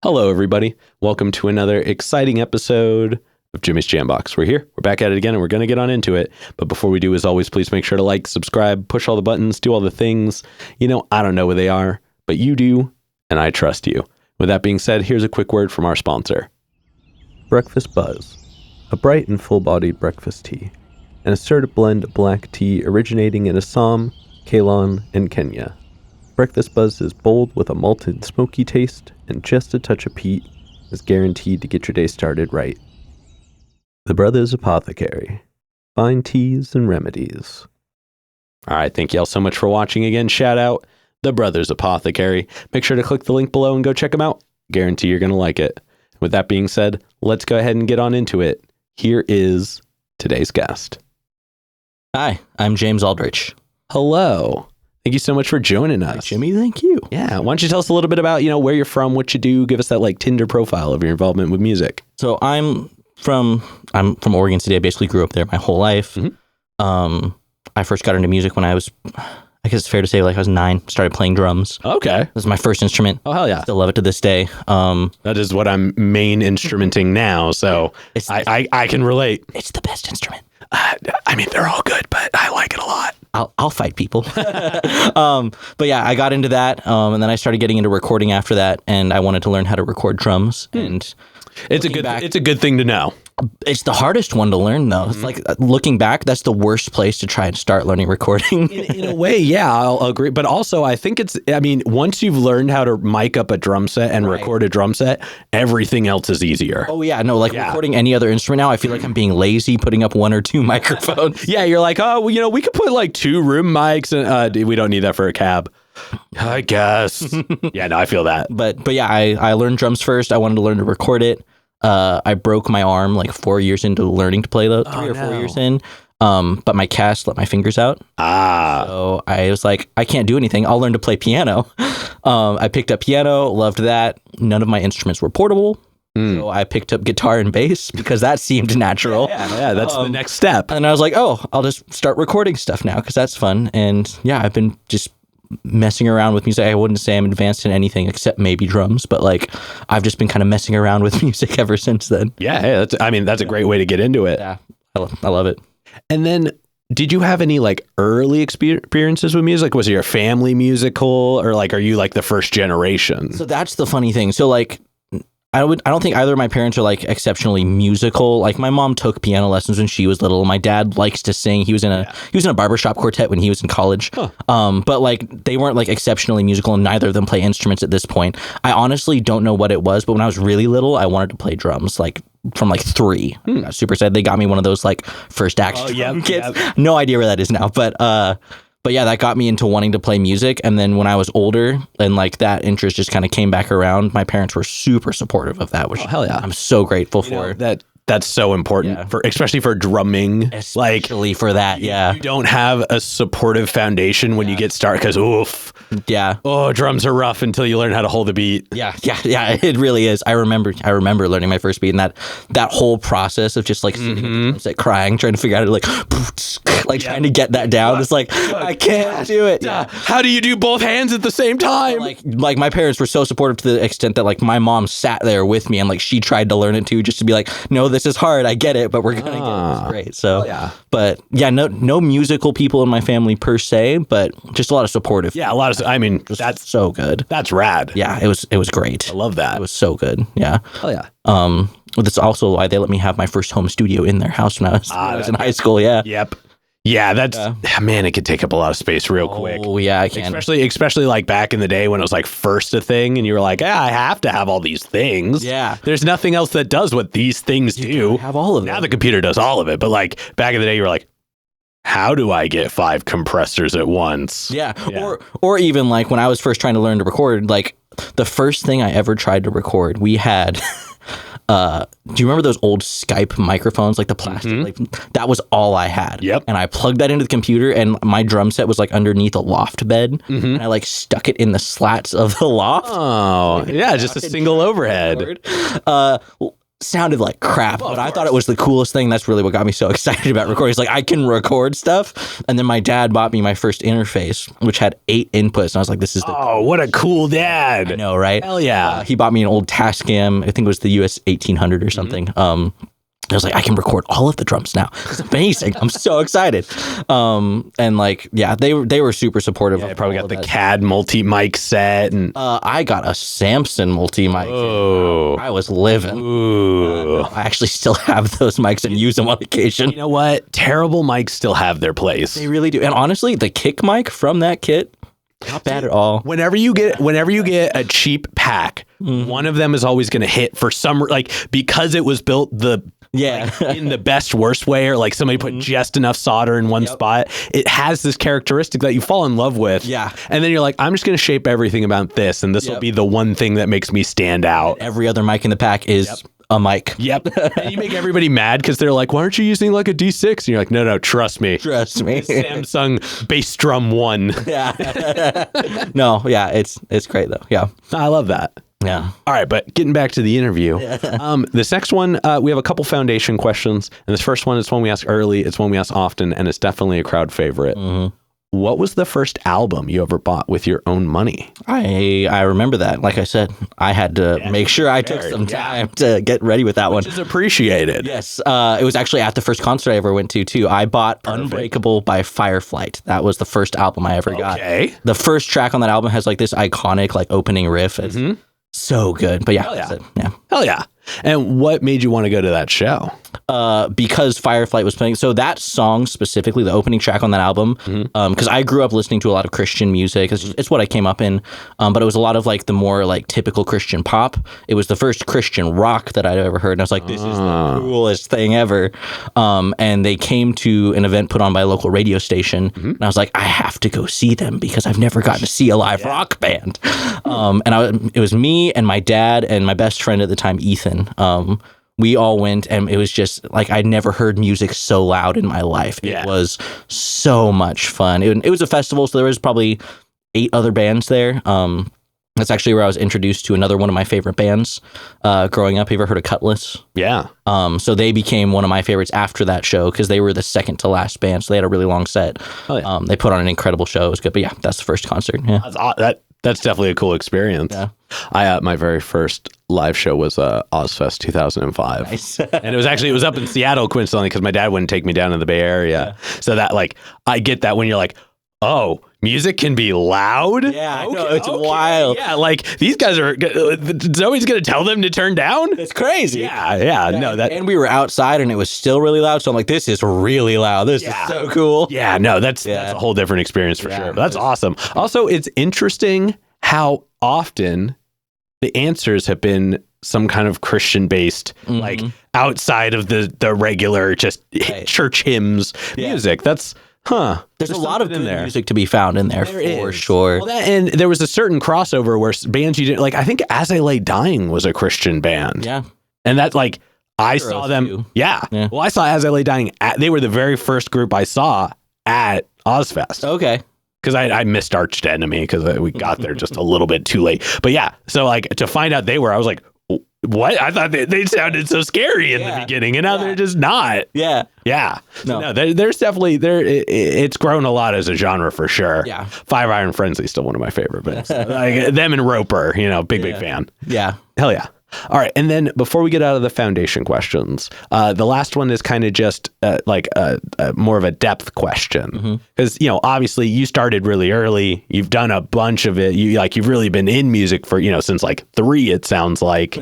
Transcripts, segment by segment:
Hello, everybody. Welcome to another exciting episode of Jimmy's JamBox. We're back at it again, and we're going to get on into it. But before we do, as always, please make sure to like, subscribe, push all the buttons, do all the things. You know, I don't know what they are, but you do, and I trust you. With that being said, here's a quick word from our sponsor. Breakfast Buzz, a bright and full-bodied breakfast tea. An assertive blend of black tea originating in Assam, Ceylon, and Kenya. Breakfast Buzz is bold with a malted, smoky taste, and just a touch of peat is guaranteed to get your day started right. The Brothers Apothecary. Fine teas and remedies. All right, thank you all so much for watching again. Shout out The Brothers Apothecary. Make sure to click the link below and go check them out. Guarantee you're going to like it. With that being said, let's go ahead and get on into it. Here is today's guest. Hi, I'm James Aldrich. Hello. Thank you so much for joining us. Hi, Jimmy, thank you. Yeah, why don't you tell us a little bit about, where you're from, what you do, give us that Tinder profile of your involvement with music. So I'm from Oregon City. I basically grew up there my whole life. Mm-hmm. I first got into music when I was, I guess it's fair to say, I was 9, started playing drums. Okay. This was my first instrument. Oh, hell yeah. Still love it to this day. That is what I'm main instrumenting now, so I can relate. It's the best instrument. They're all good, but I like it a lot. I'll fight people. But yeah, I got into that, and then I started getting into recording after that, and I wanted to learn how to record drums. And it's a good thing to know. It's the hardest one to learn, though. It's looking back, that's the worst place to try and start learning recording. in a way, yeah, I'll agree. But also, I think once you've learned how to mic up a drum set and record a drum set, everything else is easier. Oh, yeah. No, recording any other instrument now, I feel like I'm being lazy putting up 1 or 2 microphones. Yeah, you're like, oh, well, we could put 2 room mics, and we don't need that for a cab. I guess. Yeah, no, I feel that. But yeah, I learned drums first. I wanted to learn to record it. I broke my arm 4 years into learning to play 3 or 4 years in. But my cast let my fingers out. So I was like, I can't do anything. I'll learn to play piano. I picked up piano, loved that. None of my instruments were portable. So I picked up guitar and bass because that seemed natural. Yeah, that's the next step. And I was like, oh, I'll just start recording stuff now because that's fun. And yeah, I've been just messing around with music. I wouldn't say I'm advanced in anything except maybe drums, but I've just been kind of messing around with music ever since then. Yeah, that's a great way to get into it. Yeah, I love it. And then, did you have any early experiences with music? Was your family musical, or are you the first generation? So that's the funny thing. So I don't think either of my parents are exceptionally musical. My mom took piano lessons when she was little. My dad likes to sing. He was in a barbershop quartet when he was in college. Huh. But they weren't exceptionally musical, and neither of them play instruments at this point. I honestly don't know what it was, but when I was really little, I wanted to play drums from 3. I got super excited. They got me one of those first action drum kits. Yep. No idea where that is now, but yeah, that got me into wanting to play music. And then when I was older and that interest just kind of came back around, my parents were super supportive of that, which hell yeah. I'm so grateful for. That's so important especially for drumming. Especially for that, yeah. You don't have a supportive foundation when you get started because oof. Yeah. Oh, drums are rough until you learn how to hold a beat. Yeah, it really is. I remember learning my first beat, and that whole process of just sitting at the drum set crying, trying to figure out trying to get that down. It's I can't do it. Yeah. How do you do both hands at the same time? My parents were so supportive to the extent that my mom sat there with me and she tried to learn it too, just to be no, this is hard. I get it, but we're gonna get it. It's great. So but yeah, no musical people in my family per se, but just a lot of supportive. Yeah, a lot of. That's so good. That's rad. Yeah, it was great. I love that. It was so good. Yeah. Oh yeah. That's also why they let me have my first home studio in their house when I was in high school. Yeah. Yep. Yeah, that's man. It could take up a lot of space real quick. Oh yeah, I can. Especially back in the day when it was first a thing, and you were I have to have all these things. Yeah, there's nothing else that does what these things do. Have all of it. Now the computer does all of it, but back in the day, you were how do I get 5 compressors at once? Yeah. Or even when I was first trying to learn to record, the first thing I ever tried to record, we had Do you remember those old Skype microphones, like the plastic? Like that was all I had. Yep. And I plugged that into the computer, and my drum set was like underneath a loft bed, and I like stuck it in the slats of the loft. Oh, yeah, just a single overhead. Sounded like crap, but I thought it was the coolest thing. That's really what got me so excited about recording. It's like I can record stuff. And then my dad bought me my first interface, which had 8 inputs. And I was like, this is the what a cool dad. I know, right? Hell yeah. He bought me an old Tascam. I think it was the US 1800 or something. I was like, I can record all of the drums now. It's amazing. I'm so excited. And like, yeah, they were super supportive. Yeah, probably got the CAD multi-mic set. And I got a Samson multi-mic. Oh. I was living. Ooh. I actually still have those mics and use them on occasion. You know what? Terrible mics still have their place. They really do. And honestly, the kick mic from that kit, not bad at all. Whenever you get a cheap pack, one of them is always going to hit for some, like, because it was built in the best worst way, or like somebody put just enough solder in one spot. It has this characteristic that you fall in love with. Yeah. And then you're like, I'm just going to shape everything about this, and this will be the one thing that makes me stand out. And every other mic in the pack is a mic. Yep. And you make everybody mad because they're like, why aren't you using like a D6? And you're like, no, trust me. Trust me. Samsung bass drum 1. Yeah. No, yeah, it's great though. Yeah. I love that. Yeah. All right, but getting back to the interview, this next one, we have a couple foundation questions. And this first one is one we ask early. It's one we ask often, and it's definitely a crowd favorite. What was the first album you ever bought with your own money? I remember that. Like I said, I had to make sure I took some time to get ready with that one. Which is appreciated. Yes. It was actually at the first concert I ever went to, too. I bought Unbreakable by Fireflight. That was the first album I ever got. Okay. The first track on that album has like this iconic like opening riff. It's so good. But yeah. Hell yeah. And what made you want to go to that show? Because Fireflight was playing. So that song specifically, the opening track on that album, because I grew up listening to a lot of Christian music. It's what I came up in. But it was a lot of like the more like typical Christian pop. It was the first Christian rock that I'd ever heard. And I was like, this is the coolest thing ever. And they came to an event put on by a local radio station. And I was like, I have to go see them because I've never gotten to see a live rock band. And it was me and my dad and my best friend at the time, Ethan. We all went, and it was just like I'd never heard music so loud in my life. It was so much fun. It was a festival, so there was probably 8 other bands there. That's actually where I was introduced to another one of my favorite bands growing up. Have you ever heard of Cutlass? Yeah. So they became one of my favorites after that show because they were the second to last band, so they had a really long set. Oh, yeah. They put on an incredible show. It was good, but yeah, that's the first concert. Yeah. That's definitely a cool experience. Yeah. My very first live show was Ozfest 2005. Nice. And it was up in Seattle, coincidentally, because my dad wouldn't take me down to the Bay Area. Yeah. So that like I get that when you're like, oh, music can be loud. Yeah, okay, no, it's wild. Yeah, like these guys are. Nobody's gonna tell them to turn down. It's crazy. Yeah. And we were outside, and it was still really loud. So I'm like, this is really loud. This is so cool. Yeah, no, that's a whole different experience for sure. But that's awesome. Also, it's interesting how often the answers have been some kind of Christian-based, like outside of the regular just church hymns music. That's. There's a lot of good music to be found in there for sure. Well, and there was a certain crossover where bands you didn't like. I think As I Lay Dying was a Christian band. Yeah, and that like I saw them. Yeah. Well, I saw As I Lay Dying. They were the very first group I saw at Ozfest. Okay. Because I missed Arch Enemy because we got there just a little bit too late. But yeah, so like to find out I was like, what? I thought they sounded so scary in the beginning, and now they're just not. Yeah. No, there's definitely it's grown a lot as a genre for sure. Yeah. Five Iron Frenzy still one of my favorite bands. Like them and Roper, big fan. Yeah. Hell yeah. All right, and then before we get out of the foundation questions, the last one is kind of just like more of a depth question, because obviously you started really early. You've done a bunch of it. You've really been in music for since like 3. It sounds like.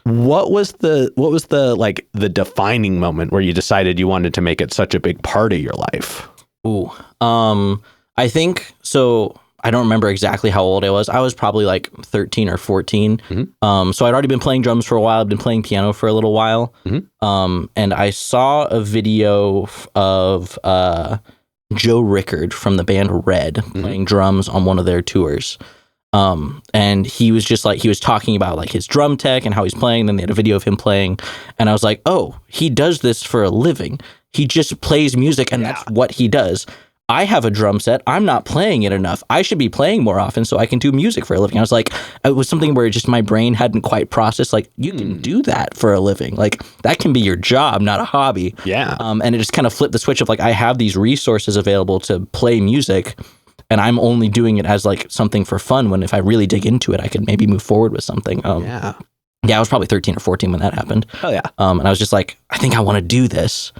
What was the like the defining moment where you decided you wanted to make it such a big part of your life? Ooh, I think so. I don't remember exactly how old I was. I was probably like 13 or 14. So I'd already been playing drums for a while. I'd been playing piano for a little while. And I saw a video of Joe Rickard from the band Red playing drums on one of their tours. And he was just like, he was talking about like his drum tech and how he's playing. Then they had a video of him playing. And I was like, oh, he does this for a living. He just plays music and that's what he does. I have a drum set. I'm not playing it enough. I should be playing more often so I can do music for a living. I was like, it was something where just my brain hadn't quite processed. Like, you can do that for a living. Like, that can be your job, not a hobby. Yeah. And it just kind of flipped the switch of like, I have these resources available to play music, and I'm only doing it as like something for fun, when if I really dig into it, I could maybe move forward with something. Yeah, I was probably 13 or 14 when that happened. Oh yeah. And I was just like, I think I want to do this.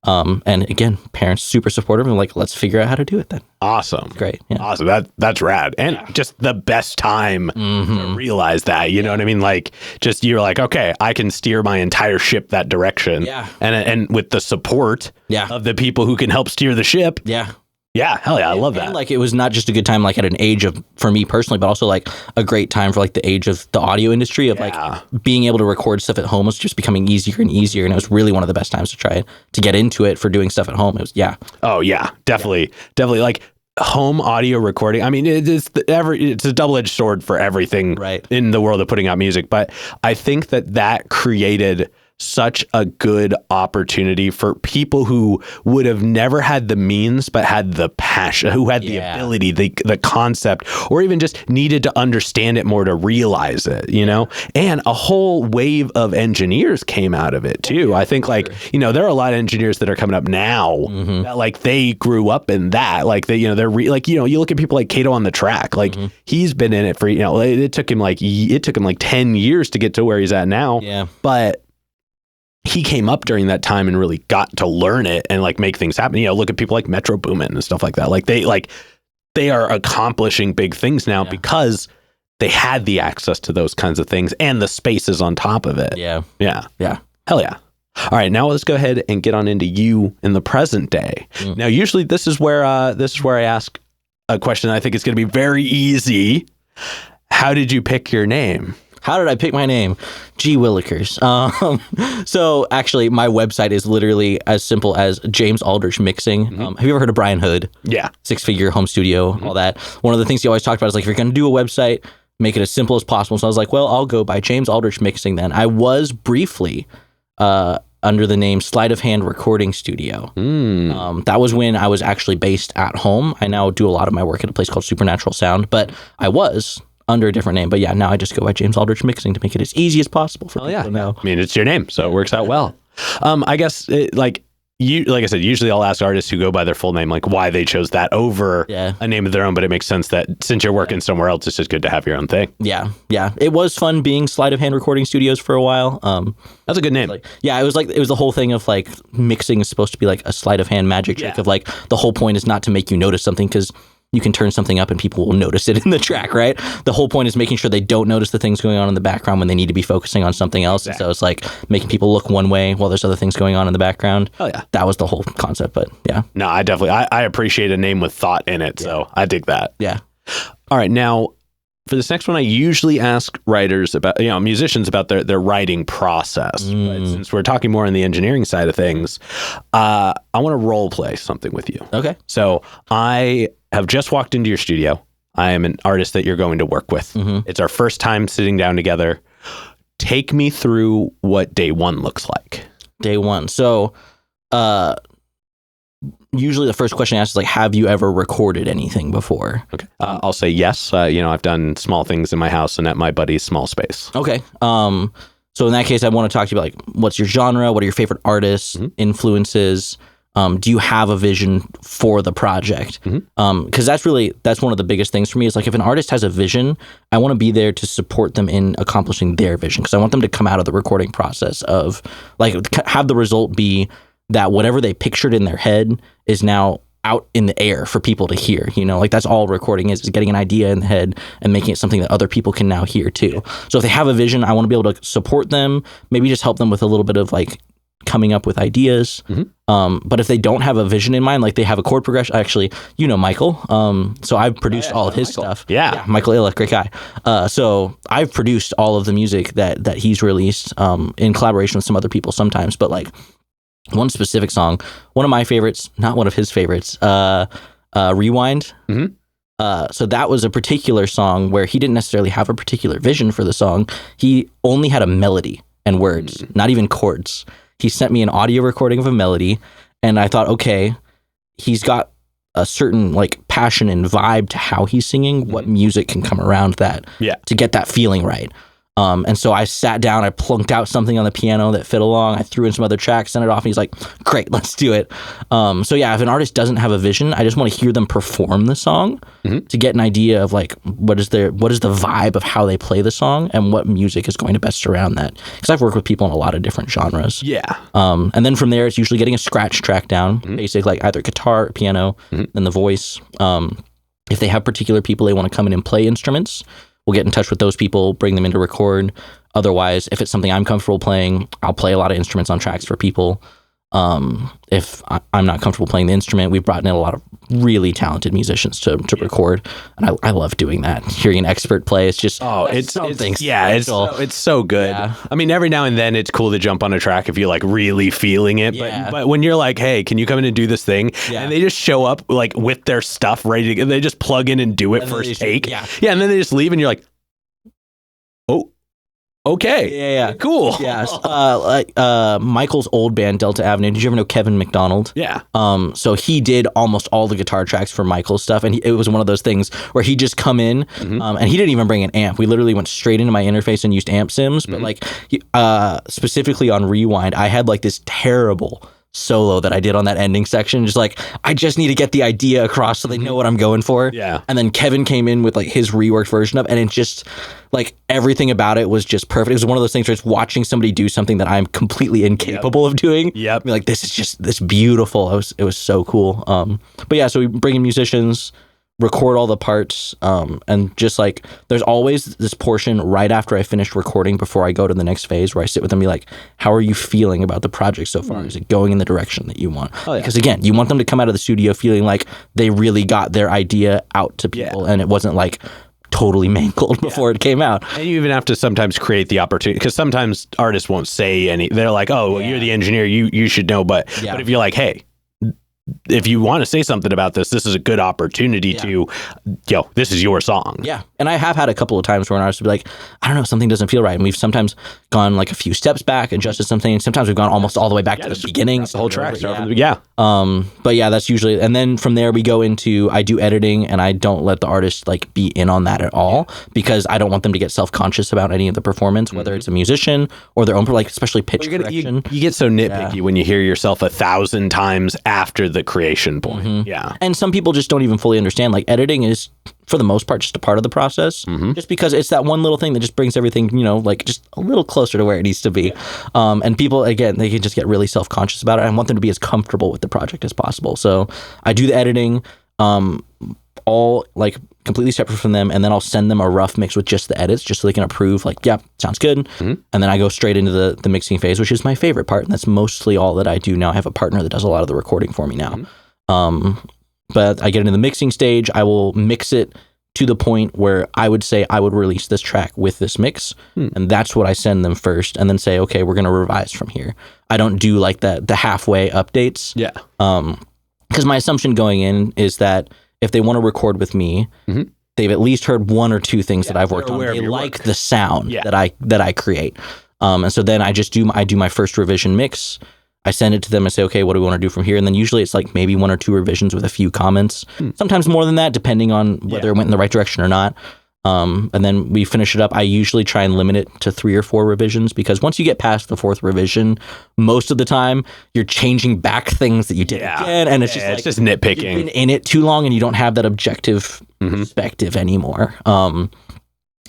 And again, parents super supportive and like, let's figure out how to do it then. Awesome. Great. Yeah. Awesome. That's rad. And just the best time to realize that, you know what I mean? Like, just, you're like, okay, I can steer my entire ship that direction. Yeah. And with the support of the people who can help steer the ship. Yeah. Yeah, hell yeah, I love that. And like, it was not just a good time like at an age of, for me personally, but also like a great time for like the age of the audio industry of like being able to record stuff at home was just becoming easier and easier. And it was really one of the best times to try to get into it for doing stuff at home. It was, Oh yeah, definitely. Like home audio recording. I mean, it's a double-edged sword for everything in the world of putting out music. But I think that created such a good opportunity for people who would have never had the means but had the passion, who had the ability, the concept, or even just needed to understand it more to realize it, you know? And a whole wave of engineers came out of it too. I think like, you know, there are a lot of engineers that are coming up now that like they grew up in that, like they, you know, they're like, you know, you look at people like Kato on the Track, like he's been in it for, you know, it took him like 10 years to get to where he's at now. Yeah. But he came up during that time and really got to learn it and like make things happen. You know, look at people like Metro Boomin and stuff like that. Like they are accomplishing big things now because they had the access to those kinds of things and the spaces on top of it. Yeah. Hell yeah. All right, now let's go ahead and get on into you in the present day. Now, usually this is where I ask a question I think is going to be very easy. How did you pick your name? How did I pick my name? Gee Willikers. So actually, my website is literally as simple as James Aldrich Mixing. Have you ever heard of Brian Hood? Yeah. 6-figure home studio, all that. One of the things he always talked about is like, if you're going to do a website, make it as simple as possible. So I was like, well, I'll go by James Aldrich Mixing then. I was briefly under the name Sleight of Hand Recording Studio. That was when I was actually based at home. I now do a lot of my work at a place called Supernatural Sound, but I was under a different name. But yeah, now I just go by James Aldrich Mixing to make it as easy as possible for people to know. I mean, it's your name, so it works out well. I guess like I said, usually I'll ask artists who go by their full name, like why they chose that over a name of their own, but it makes sense that since you're working somewhere else, it's just good to have your own thing. Yeah. It was fun being Sleight of Hand Recording Studios for a while. That's a good name. It was the whole thing of like mixing is supposed to be like a sleight of hand magic trick of like the whole point is not to make you notice something, because you can turn something up and people will notice it in the track, right? The whole point is making sure they don't notice the things going on in the background when they need to be focusing on something else. Exactly. And so it's like making people look one way while there's other things going on in the background. Oh yeah. That was the whole concept, but yeah. No, I definitely, I appreciate a name with thought in it. So I dig that. Yeah. All right. Now for this next one, I usually ask writers about, musicians about their writing process. But since we're talking more on the engineering side of things, I want to role play something with you. Okay. So I have just walked into your studio. I am an artist that you're going to work with. It's our first time sitting down together. Take me through what day one looks like. Day one. So, usually the first question I ask is like, have you ever recorded anything before? Okay. I'll say yes. I've done small things in my house and at my buddy's small space. Okay. So in that case, I want to talk to you about like, what's your genre? What are your favorite artists, influences? Do you have a vision for the project? Because that's one of the biggest things for me is like, if an artist has a vision, I want to be there to support them in accomplishing their vision. Because I want them to come out of the recording process of like, have the result be that whatever they pictured in their head is now out in the air for people to hear, like that's all recording is getting an idea in the head and making it something that other people can now hear too. So if they have a vision, I want to be able to support them, maybe just help them with a little bit of like coming up with ideas. But if they don't have a vision in mind, like they have a chord progression, actually, Michael. So I've produced all of his stuff. Yeah. Michael Illa, great guy. So I've produced all of the music that he's released in collaboration with some other people sometimes, but like one specific song, one of my favorites, not one of his favorites, Rewind. So that was a particular song where he didn't necessarily have a particular vision for the song. He only had a melody and words, not even chords. He sent me an audio recording of a melody, and I thought, okay, he's got a certain like passion and vibe to how he's singing. What music can come around that to get that feeling right? And so I sat down, I plunked out something on the piano that fit along. I threw in some other tracks, sent it off, and he's like, great, let's do it. So yeah, if an artist doesn't have a vision, I just want to hear them perform the song to get an idea of like, what is the vibe of how they play the song and what music is going to best surround that. Because I've worked with people in a lot of different genres. Yeah. And then from there, it's usually getting a scratch track down, basic, like either guitar or piano, then the voice. If they have particular people they want to come in and play instruments, we'll get in touch with those people, bring them in to record. Otherwise, if it's something I'm comfortable playing, I'll play a lot of instruments on tracks for people. If I'm not comfortable playing the instrument, we've brought in a lot of really talented musicians to record, and I love doing that. Hearing an expert play, it's just it's so good. Yeah. I mean, every now and then it's cool to jump on a track if you're like really feeling it. But when you're like, hey, can you come in and do this thing? And they just show up like with their stuff ready to go. They just plug in and do it first take. And then they just leave, and you're like, oh. Okay. Cool. Yes. Michael's old band, Delta Avenue. Did you ever know Kevin McDonald? Yeah. So he did almost all the guitar tracks for Michael's stuff, and it was one of those things where he just come in, and he didn't even bring an amp. We literally went straight into my interface and used amp sims. But like, specifically on Rewind, I had like this terrible solo that I did on that ending section. Just like, I just need to get the idea across so they know what I'm going for. Yeah. And then Kevin came in with like his reworked version of, and it just like everything about it was just perfect. It was one of those things where it's watching somebody do something that I'm completely incapable of doing. Yep. Like, this is just this beautiful. It was so cool. But yeah, so we bring in musicians, record all the parts, and just like there's always this portion right after I finish recording before I go to the next phase where I sit with them and be like, how are you feeling about the project so far? Is it going in the direction that you want? Because again, you want them to come out of the studio feeling like they really got their idea out to people and it wasn't like totally mangled before it came out. And you even have to sometimes create the opportunity, because sometimes artists won't say any. They're like, oh, well, you're the engineer, you should know. But if you're like, hey, if you want to say something about this is a good opportunity to, this is your song. Yeah. And I have had a couple of times where an artist would be like, I don't know, something doesn't feel right. And we've sometimes gone like a few steps back, adjusted something. Sometimes we've gone almost all the way back to the beginning. The whole track. But yeah, that's usually, and then from there we go into, I do editing, and I don't let the artist like be in on that at all, because I don't want them to get self-conscious about any of the performance, whether it's a musician or their own, like especially pitch correction. You get so nitpicky when you hear yourself 1,000 times after the creation point. And some people just don't even fully understand, like editing is for the most part just a part of the process, just because it's that one little thing that just brings everything, like just a little closer to where it needs to be. And people, again, they can just get really self-conscious about it. I want them to be as comfortable with the project as possible. So I do the editing, all like completely separate from them, and then I'll send them a rough mix with just the edits, just so they can approve, like, yeah, sounds good. And then I go straight into the mixing phase, which is my favorite part, and that's mostly all that I do now. I have a partner that does a lot of the recording for me now. But I get into the mixing stage, I will mix it to the point where I would say I would release this track with this mix, and that's what I send them first, and then say, okay, we're going to revise from here. I don't do like the halfway updates. Because my assumption going in is that if they want to record with me, they've at least heard one or two things that I've worked on. They like the sound that I create. And so then I do my first revision mix. I send it to them and say, okay, what do we want to do from here? And then usually it's like maybe one or two revisions with a few comments. Sometimes more than that, depending on whether it went in the right direction or not. And then we finish it up. I usually try and limit it to 3 or 4 revisions, because once you get past the 4th revision, most of the time you're changing back things that you did again, and it's just nitpicking. You've been in it too long, and you don't have that objective perspective anymore.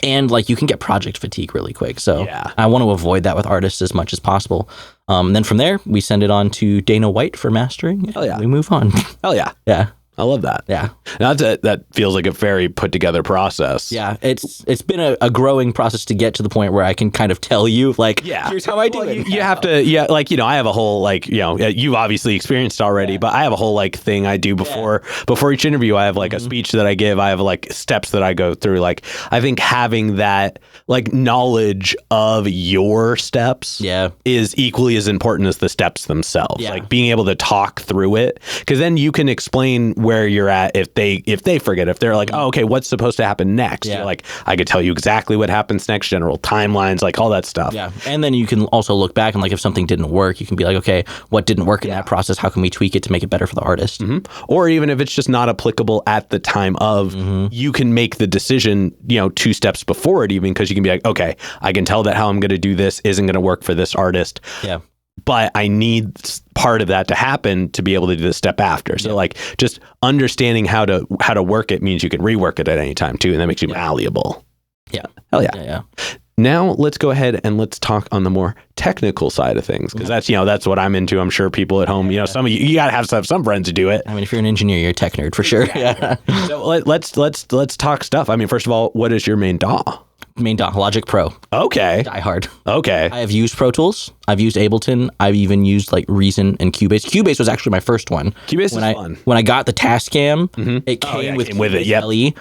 And like you can get project fatigue really quick, so I want to avoid that with artists as much as possible. And then from there, we send it on to Dana White for mastering. And we move on. Hell yeah. Yeah. I love that. Yeah. That feels like a very put together process. Yeah. It's been a growing process to get to the point where I can kind of tell you, like, here's how I do it. You have to, I have a whole, like, you've obviously experienced already, but I have a whole, like, thing I do before each interview. I have, like, a speech that I give. I have, like, steps that I go through. Like, I think having that, like, knowledge of your steps is equally as important as the steps themselves. Like, being able to talk through it, because then you can explain where you're at if they forget, if they're like, oh, okay, what's supposed to happen next? You're like, I could tell you exactly what happens next, general timelines, like all that stuff. Yeah. And then you can also look back and like if something didn't work, you can be like, okay, what didn't work in that process? How can we tweak it to make it better for the artist? Or even if it's just not applicable at the time of, you can make the decision, 2 steps before it even, because you can be like, okay, I can tell that how I'm going to do this isn't going to work for this artist. Yeah. But I need part of that to happen to be able to do the step after. So like just understanding how to work it means you can rework it at any time too. And that makes you malleable. Yeah. Hell yeah. Now let's go ahead and let's talk on the more technical side of things. Cause that's what I'm into. I'm sure people at home, some of you gotta have some friends who do it. I mean, if you're an engineer, you're a tech nerd for sure. Yeah. So let's talk stuff. I mean, first of all, what is your main DAW? Logic Pro. Okay. Die Hard. Okay. I have used Pro Tools. I've used Ableton. I've even used like Reason and Cubase. Cubase was actually my first one. Cubase is fun. When I got the Tascam, it came with it.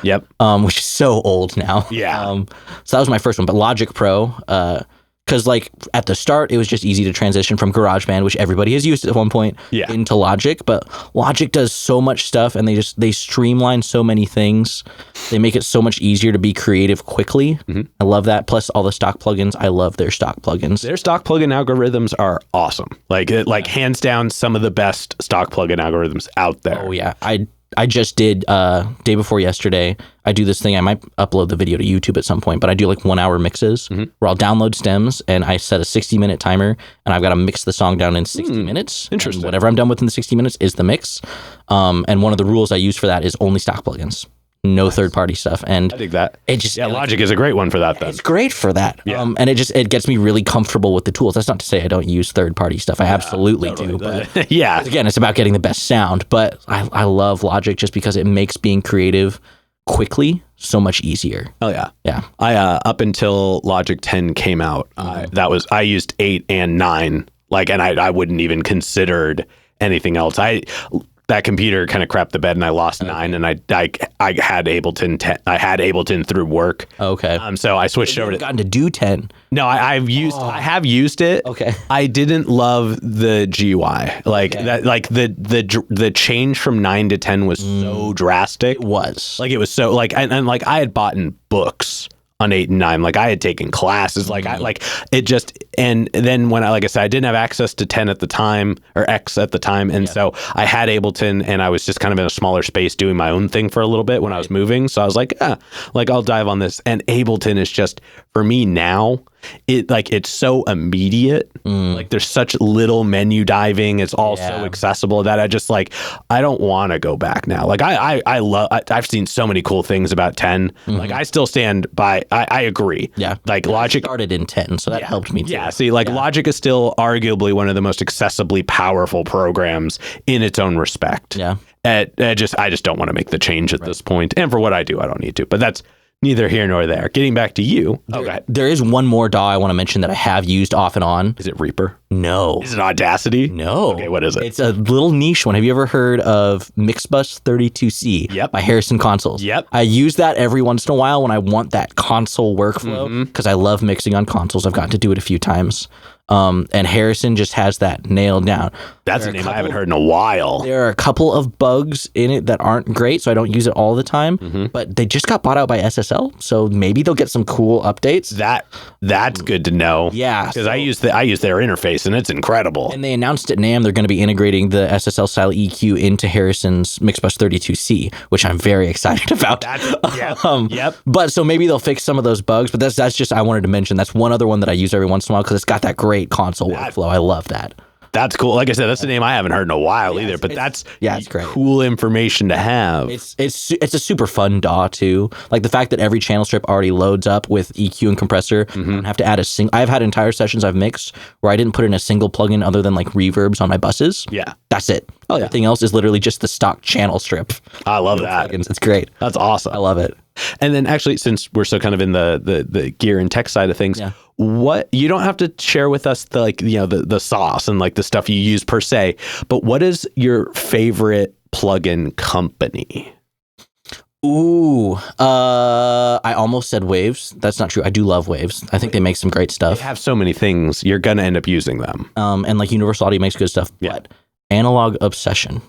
Yep. Which is so old now. Yeah. So that was my first one. But Logic Pro, because like at the start, it was just easy to transition from GarageBand, which everybody has used at one point, into Logic. But Logic does so much stuff, and they streamline so many things. They make it so much easier to be creative quickly. I love that. Plus all the stock plugins. I love their stock plugins. Their stock plugin algorithms are awesome. Like hands down, some of the best stock plugin algorithms out there. Oh yeah, I just did day before yesterday. I do this thing. I might upload the video to YouTube at some point, but I do like 1 hour mixes where I'll download stems and I set a 60-minute timer and I've got to mix the song down in 60 minutes. Interesting. And whatever I'm done with in the 60 minutes is the mix. And one of the rules I use for that is only stock plugins. No third-party stuff, and I dig that. It just Logic is a great one for that. Then it's great for that. Yeah. And it gets me really comfortable with the tools. That's not to say I don't use third-party stuff. I absolutely do. But again, it's about getting the best sound. But I love Logic just because it makes being creative quickly so much easier. Oh yeah, yeah. I up until Logic 10 came out, I used 8 and 9. And I wouldn't even considered anything else. That computer kind of crapped the bed and I lost 9 and I had Ableton 10. I had Ableton through work. Okay. So I switched over to gotten to do 10. No, I have used it. Okay. I didn't love the GUI. The change from 9 to 10 was so drastic. It was. It was so and I had bought in books on 8 and 9. I had taken classes, and then when I said, I didn't have access to 10 at the time, or X at the time. And so I had Ableton and I was just kind of in a smaller space doing my own thing for a little bit when I was moving. So I was like, I'll dive on this. And Ableton is just, for me now, it's so immediate. There's such little menu diving. It's all so accessible that I just I don't want to go back now. I've seen so many cool things about 10. I still stand by, I agree. Yeah. Logic started in 10, so that helped me too. Yeah. See, Logic is still arguably one of the most accessibly powerful programs in its own respect. Yeah. I just don't want to make the change at this point. And for what I do, I don't need to. But that's neither here nor there. Getting back to you. There is one more DAW I want to mention that I have used off and on. Is it Reaper? No. Is it Audacity? No. Okay, what is it? It's a little niche one. Have you ever heard of Mixbus 32C? Yep. By Harrison Consoles? Yep. I use that every once in a while when I want that console workflow because I love mixing on consoles. I've gotten to do it a few times. And Harrison just has that nailed down. That's a name I haven't heard in a while. There are a couple of bugs in it that aren't great, so I don't use it all the time. But they just got bought out by SSL, so maybe they'll get some cool updates. That's good to know. Yeah, because I use their interface and it's incredible. And they announced at NAMM they're going to be integrating the SSL style EQ into Harrison's Mixbus 32C, which I'm very excited about. Yep. But so maybe they'll fix some of those bugs. But that's just I wanted to mention. That's one other one that I use every once in a while because it's got that great console workflow. I love that. That's cool. Like I said, that's a name I haven't heard in a while either. But it's great. Cool information to have. It's a super fun DAW too. The fact that every channel strip already loads up with EQ and compressor. I don't have to add I've had entire sessions I've mixed where I didn't put in a single plugin other than reverbs on my buses. Yeah, that's it. Everything else is literally just the stock channel strip. I love that. Plugins. It's great. That's awesome. I love it. And then actually, since we're still kind of in the gear and tech side of things, what you don't have to share with us the sauce and the stuff you use per se, but what is your favorite plugin company? Ooh, I almost said Waves. That's not true. I do love Waves. I think they make some great stuff. They have so many things. You're gonna end up using them. And Universal Audio makes good stuff. Yeah. But Analog Obsession.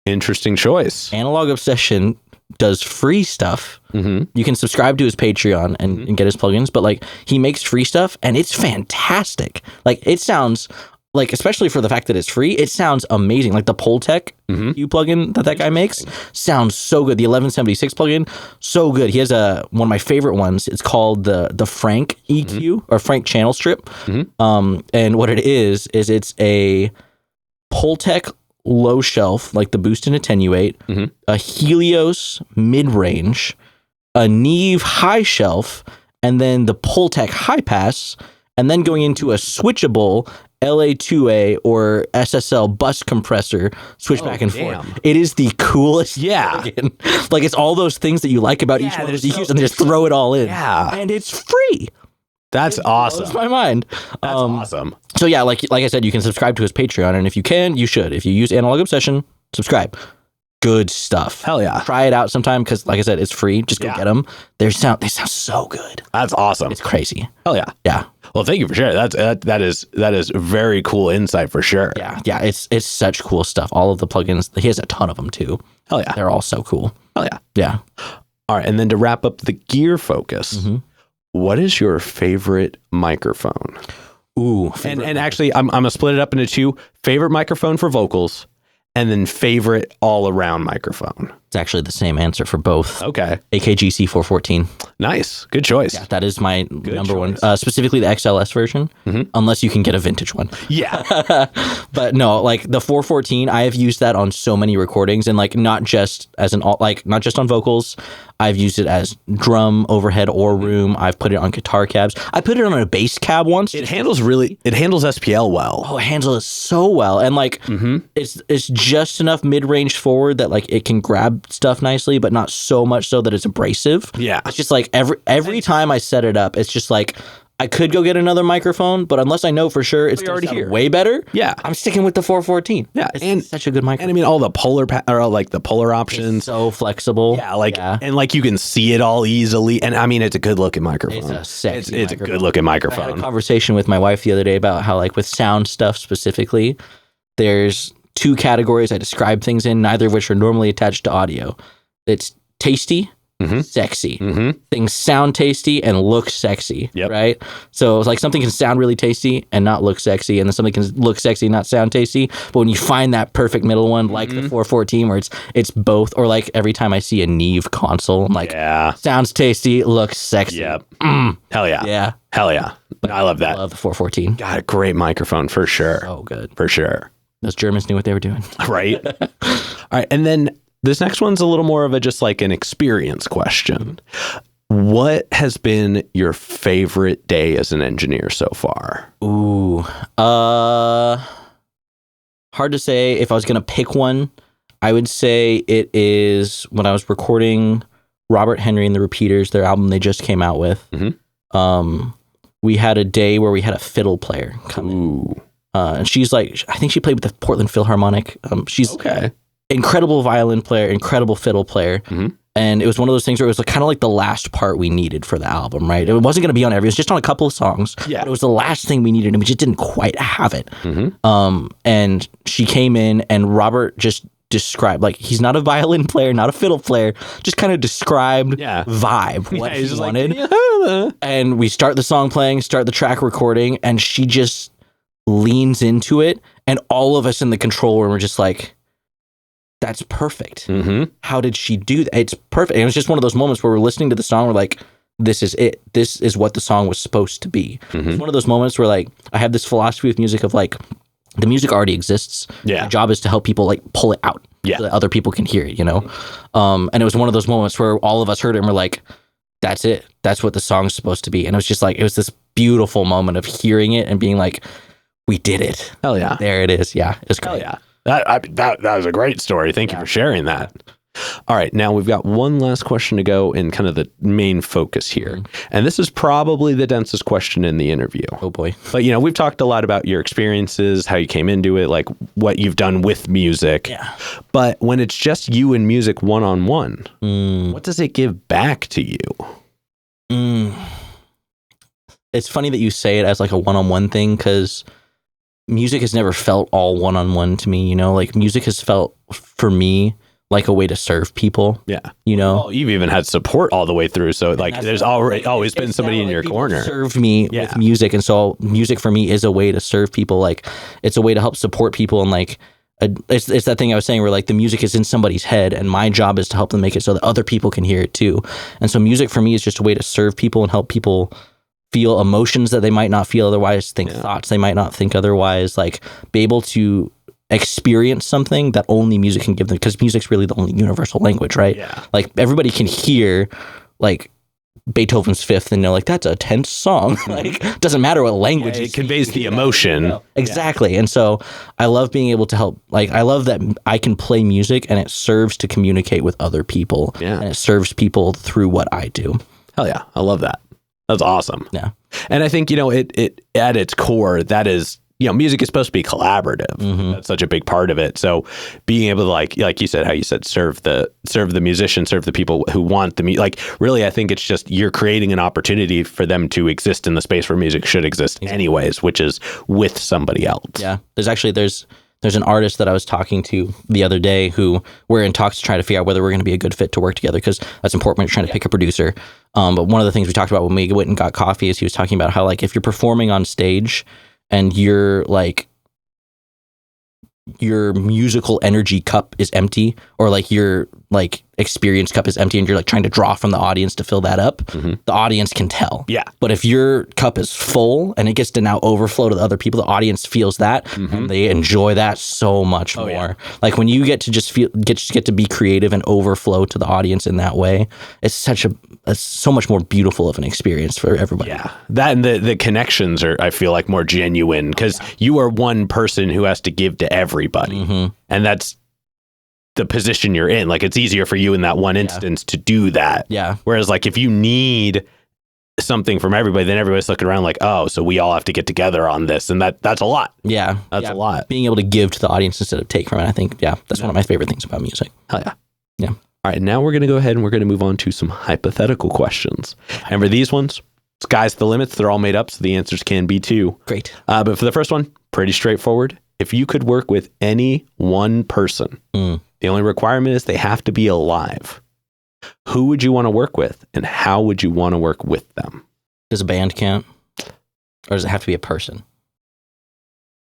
Interesting choice. Analog Obsession does free stuff. Mm-hmm. You can subscribe to his Patreon and get his plugins, but like he makes free stuff and it's fantastic. Like it sounds like, especially for the fact that it's free, it sounds amazing. Like the Poltech EQ plugin that guy makes sounds so good. The 1176 plugin, so good. He has one of my favorite ones. It's called the Frank EQ or Frank Channel Strip. And what it is it's a Poltech low shelf, like the boost and attenuate, a Helios mid-range, a Neve high shelf, and then the Poltech high pass, and then going into a switchable LA2A or SSL bus compressor, switch back and forth. It is the coolest. Plugin. Like it's all those things that you like about each one of those EQs, and they just throw it all in. And it's free. That's awesome. Blows my mind. That's awesome. So yeah, like I said, you can subscribe to his Patreon, and if you can, you should. If you use Analog Obsession, subscribe. Good stuff. Hell yeah. Try it out sometime because, like I said, it's free. Just go get them. They sound so good. That's awesome. It's crazy. Hell yeah. Yeah. Well, thank you for sharing. That is very cool insight for sure. Yeah. It's such cool stuff. All of the plugins. He has a ton of them too. Hell yeah. They're all so cool. Hell yeah. Yeah. All right, and then to wrap up the gear focus, what is your favorite microphone? Ooh. And actually, I'm gonna split it up into two: favorite microphone for vocals, and then favorite all-around microphone. It's actually the same answer for both. Okay. AKG C414. Nice. Good choice. Yeah, that is my number one. Specifically the XLS version, unless you can get a vintage one. Yeah. But no, like the 414, I have used that on so many recordings, and like not just on vocals. I've used it as drum, overhead, or room. I've put it on guitar cabs. I put it on a bass cab once. It handles SPL well. Oh, it handles it so well. And like it's just enough mid-range forward that like it can grab stuff nicely, but not so much so that it's abrasive. Yeah. It's just like every time I set it up, it's just like I could go get another microphone, but unless I know for sure it's already here way better, I'm sticking with the 414. Yeah, it's such a good microphone. And I mean, all the polar options, it's so flexible. Yeah, and like you can see it all easily. And I mean, it's a good looking microphone. It's a sexy. It's a good looking microphone. I had a conversation with my wife the other day about how, like, with sound stuff specifically, there's two categories I describe things in, neither of which are normally attached to audio. It's tasty. Sexy. Things sound tasty and look sexy, right? So it's like something can sound really tasty and not look sexy, and then something can look sexy and not sound tasty. But when you find that perfect middle one, like the 414, where it's both, or like every time I see a Neve console, I'm like, sounds tasty, looks sexy. Hell yeah. Yeah. Hell yeah. I love that. I love the 414. Got a great microphone for sure. So good. For sure. Those Germans knew what they were doing. Right? All right. And then this next one's a little more of just like an experience question. What has been your favorite day as an engineer so far? Ooh. Hard to say. If I was going to pick one, I would say it is when I was recording Robert Henry and the Repeaters, their album they just came out with. We had a day where we had a fiddle player come in. And she's like, I think she played with the Portland Philharmonic. She's incredible violin player, incredible fiddle player. And it was one of those things where it was like, kind of like the last part we needed for the album, right? It wasn't going to be on every, it was just on a couple of songs. Yeah. But it was the last thing we needed, and we just didn't quite have it. And she came in, and Robert just described, like, he's not a violin player, not a fiddle player, just kind of described vibe, what he wanted. Like, and we start the song playing, start the track recording, and she just leans into it, and all of us in the control room are just like, that's perfect. How did she do that? It's perfect. And it was just one of those moments where we're listening to the song, we're like, this is it. This is what the song was supposed to be. It's one of those moments where, like, I have this philosophy with music of, like, the music already exists. My job is to help people, like, pull it out so that other people can hear it, you know? And it was one of those moments where all of us heard it and we're like, that's it. That's what the song's supposed to be. And it was just like, it was this beautiful moment of hearing it and being like, we did it. Hell yeah. There it is. Yeah. It's great. Hell yeah. That was a great story. Thank you for sharing that. All right. Now we've got one last question to go in kind of the main focus here. And this is probably the densest question in the interview. Oh boy. But, you know, we've talked a lot about your experiences, how you came into it, like what you've done with music. Yeah. But when it's just you and music one-on-one, what does it give back to you? It's funny that you say it as like a one-on-one thing, because music has never felt all one-on-one to me, like music has felt for me like a way to serve people. Yeah. Well, you've even had support all the way through. So like there's always been somebody in your corner. Served me with music. And so music for me is a way to serve people. Like it's a way to help support people. And like, it's that thing I was saying where like the music is in somebody's head and my job is to help them make it so that other people can hear it too. And so music for me is just a way to serve people and help people feel emotions that they might not feel otherwise, think thoughts they might not think otherwise, like be able to experience something that only music can give them, because music's really the only universal language, right? Yeah. Like everybody can hear like Beethoven's Fifth and know like that's a tense song. Like doesn't matter what language it conveys the emotion. Exactly. And so I love being able to help, like I love that I can play music and it serves to communicate with other people. Yeah. And it serves people through what I do. Hell yeah. I love that. That's awesome. Yeah. And I think, it at its core, that is, music is supposed to be collaborative. That's such a big part of it. So being able to like you said, how you said, serve the musician, serve the people who want the music. Like really, I think it's just you're creating an opportunity for them to exist in the space where music should exist anyways, which is with somebody else. Yeah. There's an artist that I was talking to the other day who we're in talks to try to figure out whether we're going to be a good fit to work together, because that's important when you're trying to pick a producer. But one of the things we talked about when we went and got coffee is he was talking about how like if you're performing on stage and you're like your musical energy cup is empty, or like your like experience cup is empty and you're like trying to draw from the audience to fill that up, the audience can tell. Yeah. But if your cup is full and it gets to now overflow to the other people, the audience feels that and they enjoy that so much more. Yeah. Like when you get to just get to be creative and overflow to the audience in that way, it's so much more beautiful of an experience for everybody. Yeah. That and the connections are, I feel like, more genuine because you are one person who has to give to everybody. And that's the position you're in. Like it's easier for you in that one instance to do that. Yeah. Whereas like if you need something from everybody, then everybody's looking around like, oh, so we all have to get together on this. And that's a lot. Yeah. That's a lot. Being able to give to the audience instead of take from it. I think, that's one of my favorite things about music. Hell yeah. Yeah. All right. Now we're going to go ahead and we're going to move on to some hypothetical questions. And for these ones, sky's the limits. They're all made up. So the answers can be too. Great. But for the first one, pretty straightforward. If you could work with any one person, the only requirement is they have to be alive. Who would you want to work with and how would you want to work with them? Does a band count? Or does it have to be a person?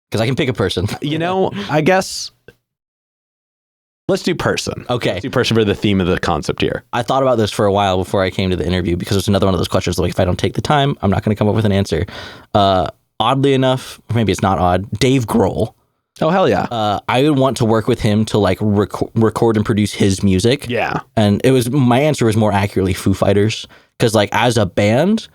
Because I can pick a person. I guess let's do person. Okay. Let's do person for the theme of the concept here. I thought about this for a while before I came to the interview because it's another one of those questions like if I don't take the time, I'm not going to come up with an answer. Oddly enough, maybe it's not odd, Dave Grohl. Oh, hell yeah. I would want to work with him to like record and produce his music. Yeah. And my answer was more accurately Foo Fighters. Because like as a band,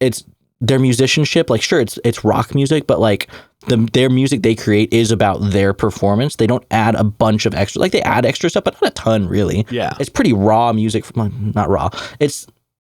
it's their musicianship. Like sure, it's rock music, but like their music they create is about their performance. They don't add a bunch of extra. Like they add extra stuff, but not a ton really. Yeah. It's pretty raw music. Not raw.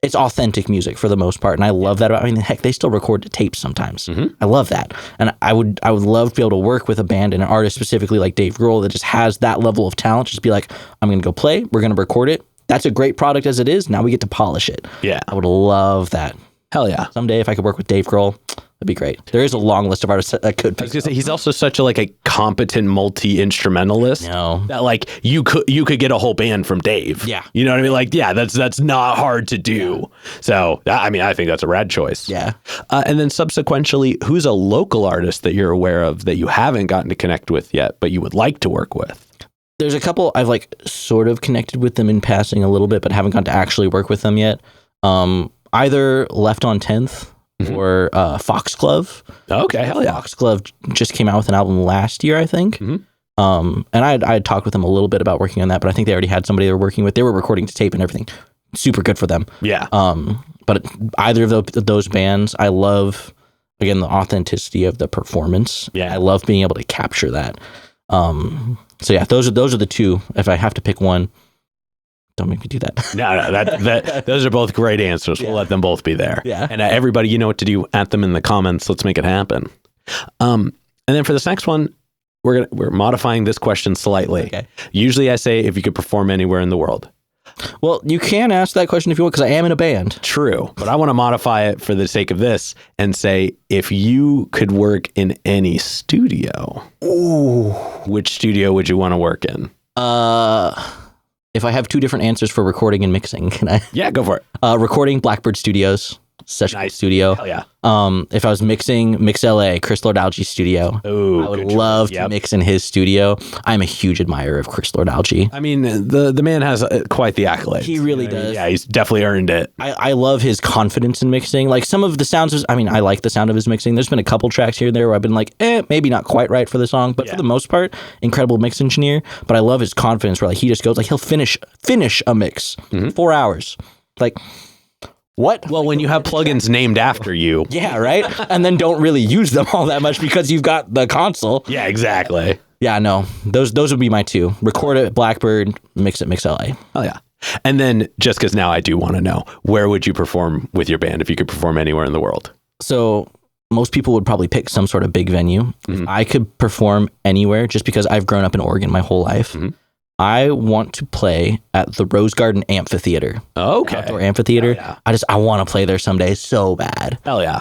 It's authentic music for the most part, and I love that. I mean, heck, they still record to tapes sometimes. I love that, and I would love to be able to work with a band and an artist specifically like Dave Grohl that just has that level of talent. Just be like, I'm going to go play. We're going to record it. That's a great product as it is. Now we get to polish it. Yeah, I would love that. Hell yeah. Someday, if I could work with Dave Grohl, that'd be great. There is a long list of artists that could. I was gonna say he's also such a competent multi-instrumentalist. No. That like you could get a whole band from Dave. Yeah. You know what I mean? Like that's not hard to do. Yeah. So I mean I think that's a rad choice. Yeah. And then subsequently, who's a local artist that you're aware of that you haven't gotten to connect with yet, but you would like to work with? There's a couple I've like sort of connected with them in passing a little bit, but haven't gotten to actually work with them yet. Either Left on 10th. Or Foxglove. Okay, hell yeah. Foxglove just came out with an album last year, I think. And I had talked with them a little bit about working on that, but I think they already had somebody they were working with. They were recording to tape and everything. Super good for them. Yeah. But either of those bands, I love, again, the authenticity of the performance. Yeah. I love being able to capture that. So yeah, those are the two. If I have to pick one, don't make me do that. No, those are both great answers. We'll let them both be there. Yeah. And everybody, you know what to do. At them in the comments. Let's make it happen. And then for this next one, we're modifying this question slightly. Okay. Usually I say if you could perform anywhere in the world. Well, you can ask that question if you want, because I am in a band. True. But I want to modify it for the sake of this and say, if you could work in any studio, which studio would you want to work in? If I have two different answers for recording and mixing, can I? Yeah, go for it. Recording, Blackbird Studios. Such a Nice. studio. Hell yeah. If I was mixing, Mix LA, Chris Lord-Alge's studio. Ooh, I would love to mix in his studio. I'm a huge admirer of Chris Lord-Alge. I mean, the man has quite the accolades. He really does. Yeah, he's definitely earned it. I love his confidence in mixing. Like some of the sounds, I like the sound of his mixing. There's been a couple tracks here and there where I've been like, maybe not quite right for the song, but for the most part, incredible mix engineer. But I love his confidence where like he just goes like he'll finish a mix 4 hours. Like, what? Well, when you have plugins named after you. Yeah, right? And then don't really use them all that much because you've got the console. Yeah, exactly. Yeah, no. Those would be my two. Record it, Blackbird, mix it, Mix LA. Oh, yeah. And then, just because now I do want to know, where would you perform with your band if you could perform anywhere in the world? So most people would probably pick some sort of big venue. If I could perform anywhere, just because I've grown up in Oregon my whole life, I want to play at the Rose Garden Amphitheater. Okay. Outdoor amphitheater. Yeah. I want to play there someday so bad. Hell yeah.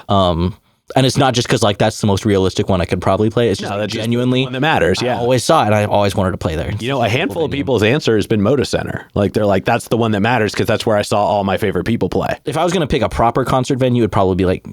And it's not just because like that's the most realistic one I could probably play. It's just that's genuinely just the one that matters. Yeah. I always saw it and I always wanted to play there. You know, a handful of people's answer has been Moda Center. Like they're like, that's the one that matters because that's where I saw all my favorite people play. If I was going to pick a proper concert venue, it would probably be like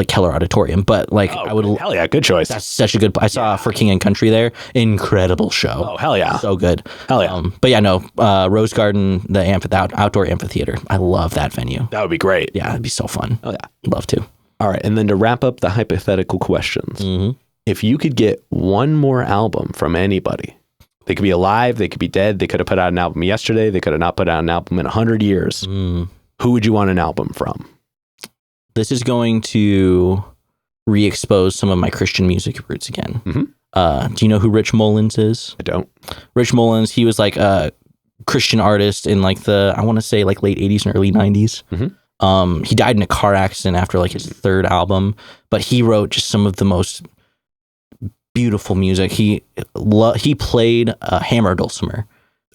Keller Auditorium. But like I would. Hell yeah, good choice. That's such a good. I saw For King and Country there. Incredible show. Oh hell yeah, so good. Hell yeah. But yeah, no. Rose Garden, the outdoor amphitheater. I love that venue. That would be great. Yeah, it'd be so fun. Oh yeah, love to. All right, and then to wrap up the hypothetical questions, if you could get one more album from anybody, they could be alive, they could be dead, they could have put out an album yesterday, they could have not put out an album in 100 years. Who would you want an album from? This is going to re-expose some of my Christian music roots again. Do you know who Rich Mullins is? I don't. Rich Mullins, he was like a Christian artist in like I want to say like late 80s and early 90s. He died in a car accident after like his third album, but he wrote just some of the most beautiful music. He played a hammer dulcimer,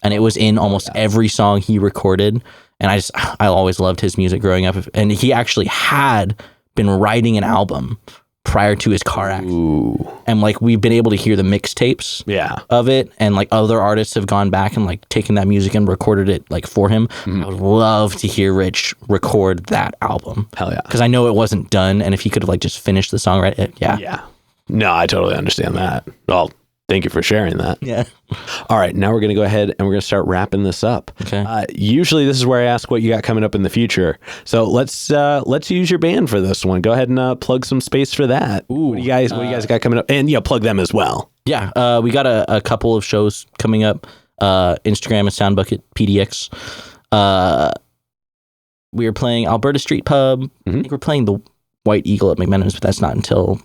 and it was in almost every song he recorded. And I always loved his music growing up. And he actually had been writing an album prior to his car accident. And like we've been able to hear the mixtapes of it, and like other artists have gone back and like taken that music and recorded it like for him. I would love to hear Rich record that album. Hell yeah. Because I know it wasn't done, and if he could have like just finished the song yeah. No, I totally understand that. Well, thank you for sharing that. Yeah. All right, now we're going to go ahead and we're going to start wrapping this up. Okay. Usually this is where I ask what you got coming up in the future. So let's use your band for this one. Go ahead and plug some space for that. What do you guys got coming up? And plug them as well. Yeah. We got a couple of shows coming up. Instagram is Soundbucket PDX. We are playing Alberta Street Pub. I think we're playing the White Eagle at McMenamin's, but that's not until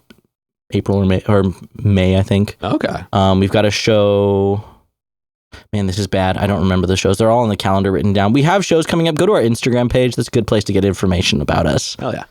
April or May, I think. Okay. We've got a show. Man, this is bad. I don't remember the shows. They're all on the calendar written down. We have shows coming up. Go to our Instagram page. That's a good place to get information about us. Oh yeah.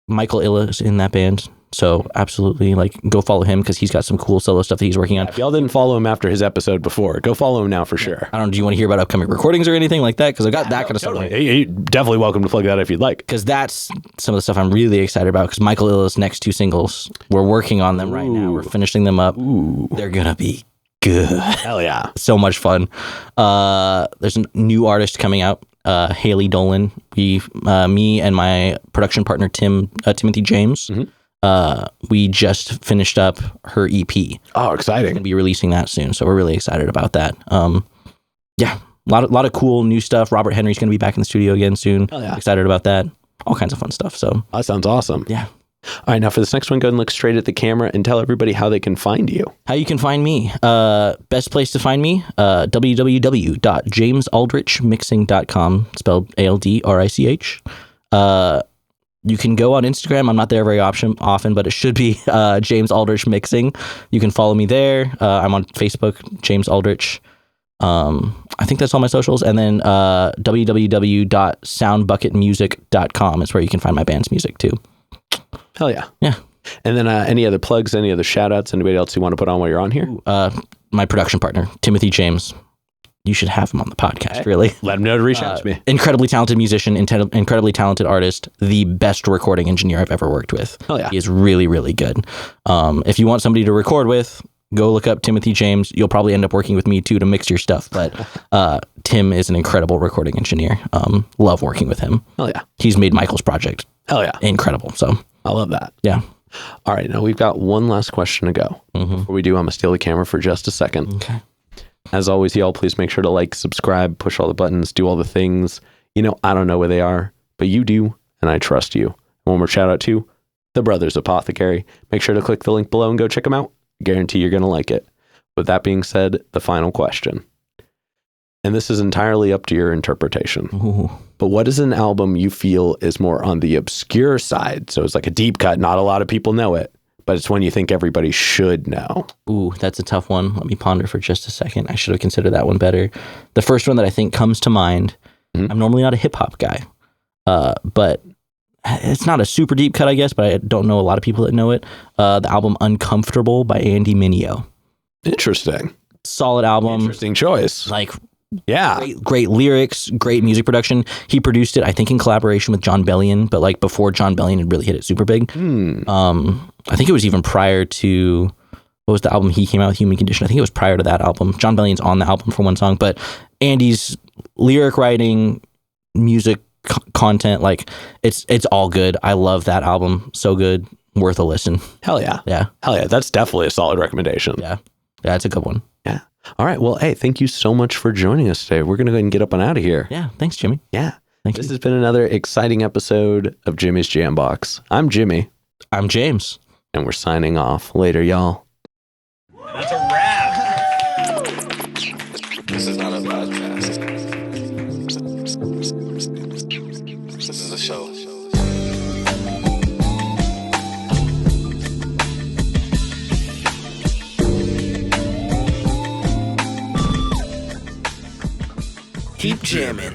Michael Illa is in that band. So absolutely, like, go follow him because he's got some cool solo stuff that he's working on. If y'all didn't follow him after his episode before, go follow him now for sure. I don't know. Do you want to hear about upcoming recordings or anything like that? Because I got that kind of stuff. You're definitely welcome to plug that if you'd like. Because that's some of the stuff I'm really excited about. Because Michael Illa's next two singles, we're working on them right now. We're finishing them up. They're gonna be good. Hell yeah! So much fun. There's a new artist coming out. Haley Dolan. Me and my production partner Timothy James. We just finished up her EP. Oh, exciting! We'll be releasing that soon, so we're really excited about that. Yeah, a lot of cool new stuff. Robert Henry's going to be back in the studio again soon. Oh, yeah. Excited about that. All kinds of fun stuff. So that sounds awesome. Yeah. All right, now for this next one, go ahead and look straight at the camera and tell everybody how they can find you. How you can find me. Best place to find me, www.jamesaldrichmixing.com, spelled ALDRICH. You can go on Instagram. I'm not there very often, but it should be James Aldrich Mixing. You can follow me there. I'm on Facebook, James Aldrich. I think that's all my socials. And then www.soundbucketmusic.com is where you can find my band's music too. Hell yeah. Yeah. And then any other plugs, any other shout outs, anybody else you want to put on while you're on here? My production partner, Timothy James. you should have him on the podcast, really. Let him know to reach out to me. Incredibly talented musician, incredibly talented artist, the best recording engineer I've ever worked with. Hell yeah. He is really, really good. If you want somebody to record with, go look up Timothy James. You'll probably end up working with me too to mix your stuff. But Tim is an incredible recording engineer. Love working with him. Hell yeah. He's made Michael's project. Hell yeah. Incredible. So I love that. yeah. All right. Now we've got one last question to go. Before we do, I'm going to steal the camera for just a second. Okay. As always, y'all, please make sure to like, subscribe, push all the buttons, do all the things. I don't know where they are, but you do, and I trust you. One more shout out to the Brothers Apothecary. Make sure to click the link below and go check them out. Guarantee you're going to like it. With that being said, the final question. And this is entirely up to your interpretation. Ooh. But what is an album you feel is more on the obscure side? So it's like a deep cut. Not a lot of people know it, but it's one you think everybody should know. Ooh, that's a tough one. Let me ponder for just a second. I should have considered that one better. The first one that I think comes to mind, I'm normally not a hip hop guy, but it's not a super deep cut, I guess, but I don't know a lot of people that know it. The album Uncomfortable by Andy Mineo. Interesting. Solid album. Interesting choice. Like, yeah. Great lyrics, great music production. He produced it, I think, in collaboration with John Bellion, but like before John Bellion had really hit it super big. I think it was even prior to, what was the album he came out with, Human Condition? I think it was prior to that album. John Bellion's on the album for one song, but Andy's lyric writing, music content, like it's all good. I love that album. So good. Worth a listen. Hell yeah. Yeah. Hell yeah. That's definitely a solid recommendation. Yeah. Yeah, it's a good one. Yeah. All right. Well, hey, thank you so much for joining us today. We're going to go ahead and get up and out of here. Yeah. Thanks, Jimmy. Yeah. Thank This you. has been another exciting episode of Jimmy's Jambox. I'm Jimmy, I'm James. and we're signing off. Later, y'all. That's a wrap. This is not a podcast. This is a show. Keep jamming.